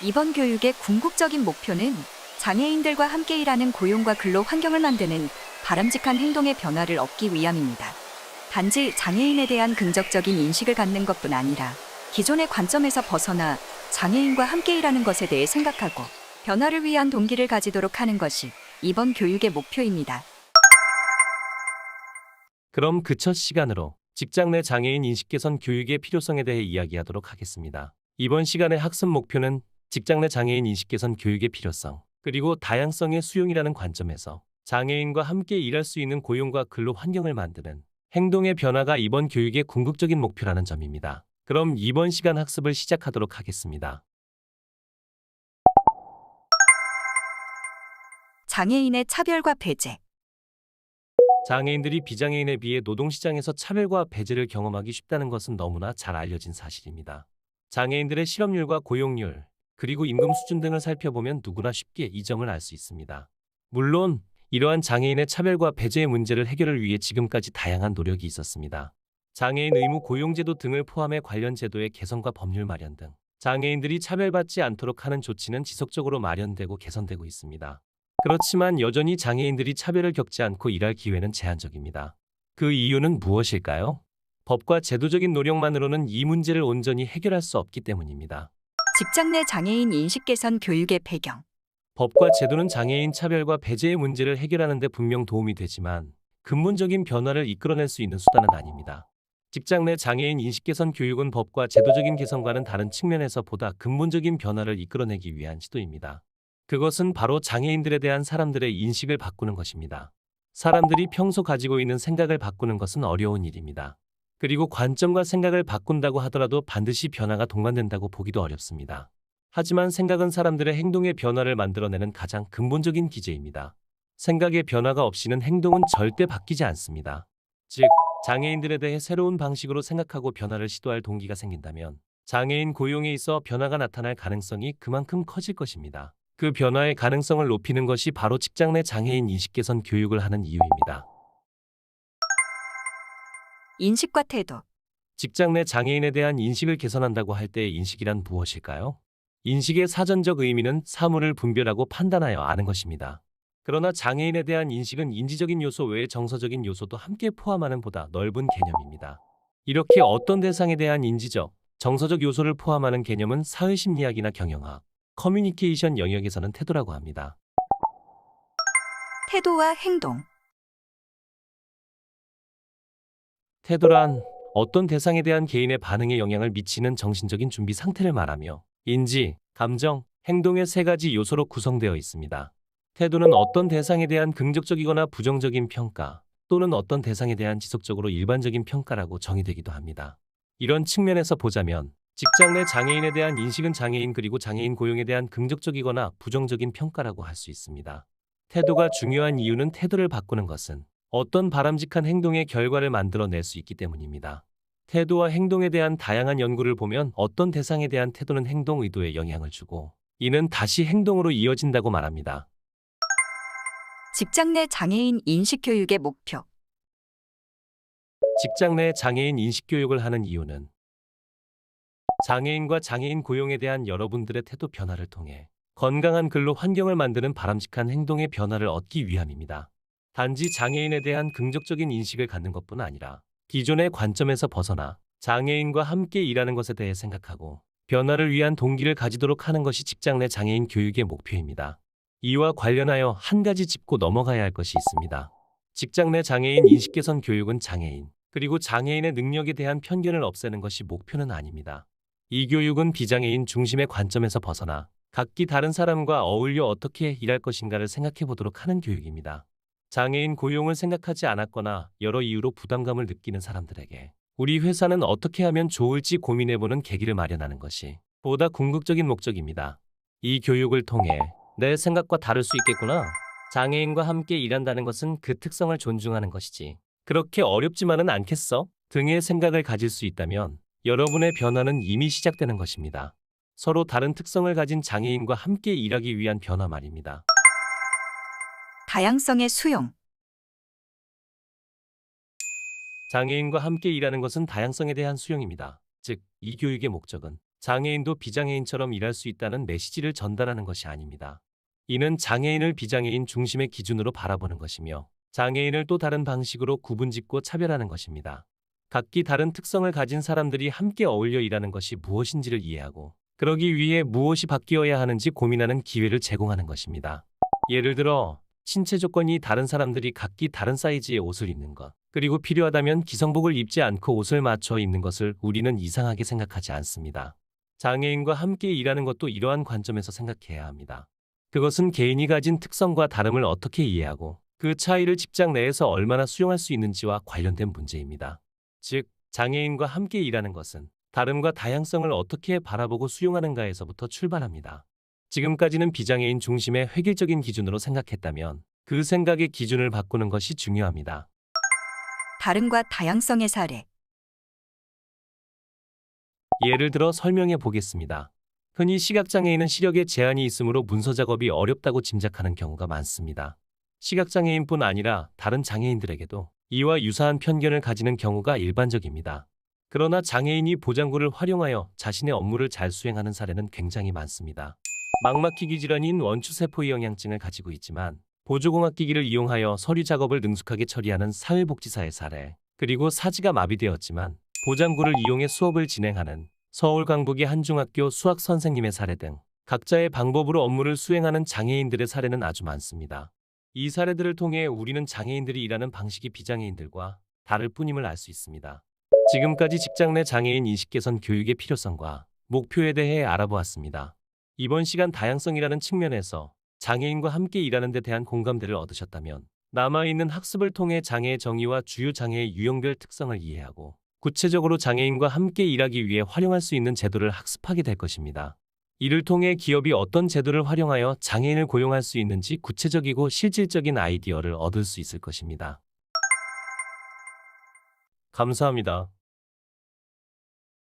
이번 교육의 궁극적인 목표는 장애인들과 함께 일하는 고용과 근로 환경을 만드는 바람직한 행동의 변화를 얻기 위함입니다. 단지 장애인에 대한 긍정적인 인식을 갖는 것뿐 아니라 기존의 관점에서 벗어나 장애인과 함께 일하는 것에 대해 생각하고 변화를 위한 동기를 가지도록 하는 것이 이번 교육의 목표입니다. 그럼 그 첫 시간으로 직장 내 장애인 인식 개선 교육의 필요성에 대해 이야기하도록 하겠습니다. 이번 시간의 학습 목표는 직장 내 장애인 인식 개선 교육의 필요성, 그리고 다양성의 수용이라는 관점에서 장애인과 함께 일할 수 있는 고용과 근로 환경을 만드는 행동의 변화가 이번 교육의 궁극적인 목표라는 점입니다. 그럼 이번 시간 학습을 시작하도록 하겠습니다. 장애인의 차별과 배제. 장애인들이 비장애인에 비해 노동시장에서 차별과 배제를 경험하기 쉽다는 것은 너무나 잘 알려진 사실입니다. 장애인들의 실업률과 고용률, 그리고 임금 수준 등을 살펴보면 누구나 쉽게 이 점을 알 수 있습니다. 물론 이러한 장애인의 차별과 배제의 문제를 해결을 위해 지금까지 다양한 노력이 있었습니다. 장애인 의무 고용제도 등을 포함해 관련 제도의 개선과 법률 마련 등 장애인들이 차별받지 않도록 하는 조치는 지속적으로 마련되고 개선되고 있습니다. 그렇지만 여전히 장애인들이 차별을 겪지 않고 일할 기회는 제한적입니다. 그 이유는 무엇일까요? 법과 제도적인 노력만으로는 이 문제를 온전히 해결할 수 없기 때문입니다. 직장 내 장애인 인식 개선 교육의 배경. 법과 제도는 장애인 차별과 배제의 문제를 해결하는 데 분명 도움이 되지만 근본적인 변화를 이끌어낼 수 있는 수단은 아닙니다. 직장 내 장애인 인식 개선 교육은 법과 제도적인 개선과는 다른 측면에서 보다 근본적인 변화를 이끌어내기 위한 시도입니다. 그것은 바로 장애인들에 대한 사람들의 인식을 바꾸는 것입니다. 사람들이 평소 가지고 있는 생각을 바꾸는 것은 어려운 일입니다. 그리고 관점과 생각을 바꾼다고 하더라도 반드시 변화가 동반된다고 보기도 어렵습니다. 하지만 생각은 사람들의 행동의 변화를 만들어내는 가장 근본적인 기제입니다. 생각의 변화가 없이는 행동은 절대 바뀌지 않습니다. 즉, 장애인들에 대해 새로운 방식으로 생각하고 변화를 시도할 동기가 생긴다면 장애인 고용에 있어 변화가 나타날 가능성이 그만큼 커질 것입니다. 그 변화의 가능성을 높이는 것이 바로 직장 내 장애인 인식 개선 교육을 하는 이유입니다. 인식과 태도. 직장 내 장애인에 대한 인식을 개선한다고 할 때의 인식이란 무엇일까요? 인식의 사전적 의미는 사물을 분별하고 판단하여 아는 것입니다. 그러나 장애인에 대한 인식은 인지적인 요소 외에 정서적인 요소도 함께 포함하는 보다 넓은 개념입니다. 이렇게 어떤 대상에 대한 인지적, 정서적 요소를 포함하는 개념은 사회심리학이나 경영학, 커뮤니케이션 영역에서는 태도라고 합니다. 태도와 행동. 태도란 어떤 대상에 대한 개인의 반응에 영향을 미치는 정신적인 준비 상태를 말하며 인지, 감정, 행동의 세 가지 요소로 구성되어 있습니다. 태도는 어떤 대상에 대한 긍정적이거나 부정적인 평가 또는 어떤 대상에 대한 지속적으로 일반적인 평가라고 정의되기도 합니다. 이런 측면에서 보자면 직장 내 장애인에 대한 인식은 장애인 그리고 장애인 고용에 대한 긍정적이거나 부정적인 평가라고 할 수 있습니다. 태도가 중요한 이유는 태도를 바꾸는 것은 어떤 바람직한 행동의 결과를 만들어낼 수 있기 때문입니다. 태도와 행동에 대한 다양한 연구를 보면 어떤 대상에 대한 태도는 행동 의도에 영향을 주고 이는 다시 행동으로 이어진다고 말합니다. 직장 내 장애인 인식 교육의 목표. 직장 내 장애인 인식 교육을 하는 이유는 장애인과 장애인 고용에 대한 여러분들의 태도 변화를 통해 건강한 근로 환경을 만드는 바람직한 행동의 변화를 얻기 위함입니다. 단지 장애인에 대한 긍정적인 인식을 갖는 것뿐 아니라 기존의 관점에서 벗어나 장애인과 함께 일하는 것에 대해 생각하고 변화를 위한 동기를 가지도록 하는 것이 직장 내 장애인 교육의 목표입니다. 이와 관련하여 한 가지 짚고 넘어가야 할 것이 있습니다. 직장 내 장애인 인식 개선 교육은 장애인, 그리고 장애인의 능력에 대한 편견을 없애는 것이 목표는 아닙니다. 이 교육은 비장애인 중심의 관점에서 벗어나 각기 다른 사람과 어울려 어떻게 일할 것인가를 생각해 보도록 하는 교육입니다. 장애인 고용을 생각하지 않았거나 여러 이유로 부담감을 느끼는 사람들에게 우리 회사는 어떻게 하면 좋을지 고민해보는 계기를 마련하는 것이 보다 궁극적인 목적입니다. 이 교육을 통해 내 생각과 다를 수 있겠구나. 장애인과 함께 일한다는 것은 그 특성을 존중하는 것이지. 그렇게 어렵지만은 않겠어? 등의 생각을 가질 수 있다면 여러분의 변화는 이미 시작되는 것입니다. 서로 다른 특성을 가진 장애인과 함께 일하기 위한 변화 말입니다. 다양성의 수용. 장애인과 함께 일하는 것은 다양성에 대한 수용입니다. 즉, 이 교육의 목적은 장애인도 비장애인처럼 일할 수 있다는 메시지를 전달하는 것이 아닙니다. 이는 장애인을 비장애인 중심의 기준으로 바라보는 것이며 장애인을 또 다른 방식으로 구분짓고 차별하는 것입니다. 각기 다른 특성을 가진 사람들이 함께 어울려 일하는 것이 무엇인지를 이해하고 그러기 위해 무엇이 바뀌어야 하는지 고민하는 기회를 제공하는 것입니다. 예를 들어 신체 조건이 다른 사람들이 각기 다른 사이즈의 옷을 입는 것, 그리고 필요하다면 기성복을 입지 않고 옷을 맞춰 입는 것을 우리는 이상하게 생각하지 않습니다. 장애인과 함께 일하는 것도 이러한 관점에서 생각해야 합니다. 그것은 개인이 가진 특성과 다름을 어떻게 이해하고 그 차이를 직장 내에서 얼마나 수용할 수 있는지와 관련된 문제입니다. 즉, 장애인과 함께 일하는 것은 다름과 다양성을 어떻게 바라보고 수용하는가에서부터 출발합니다. 지금까지는 비장애인 중심의 획일적인 기준으로 생각했다면 그 생각의 기준을 바꾸는 것이 중요합니다. 다름과 다양성의 사례. 예를 들어 설명해 보겠습니다. 흔히 시각장애인은 시력에 제한이 있으므로 문서 작업이 어렵다고 짐작하는 경우가 많습니다. 시각장애인뿐 아니라 다른 장애인들에게도 이와 유사한 편견을 가지는 경우가 일반적입니다. 그러나 장애인이 보장구를 활용하여 자신의 업무를 잘 수행하는 사례는 굉장히 많습니다. 망막기기 질환인 원추세포의 영양증을 가지고 있지만 보조공학기기를 이용하여 서류 작업을 능숙하게 처리하는 사회복지사의 사례, 그리고 사지가 마비되었지만 보장구를 이용해 수업을 진행하는 서울 강북의 한 중학교 수학 선생님의 사례 등 각자의 방법으로 업무를 수행하는 장애인들의 사례는 아주 많습니다. 이 사례들을 통해 우리는 장애인들이 일하는 방식이 비장애인들과 다를 뿐임을 알 수 있습니다. 지금까지 직장 내 장애인 인식 개선 교육의 필요성과 목표에 대해 알아보았습니다. 이번 시간 다양성이라는 측면에서 장애인과 함께 일하는 데 대한 공감대를 얻으셨다면 남아있는 학습을 통해 장애의 정의와 주요 장애의 유형별 특성을 이해하고 구체적으로 장애인과 함께 일하기 위해 활용할 수 있는 제도를 학습하게 될 것입니다. 이를 통해 기업이 어떤 제도를 활용하여 장애인을 고용할 수 있는지 구체적이고 실질적인 아이디어를 얻을 수 있을 것입니다. 감사합니다.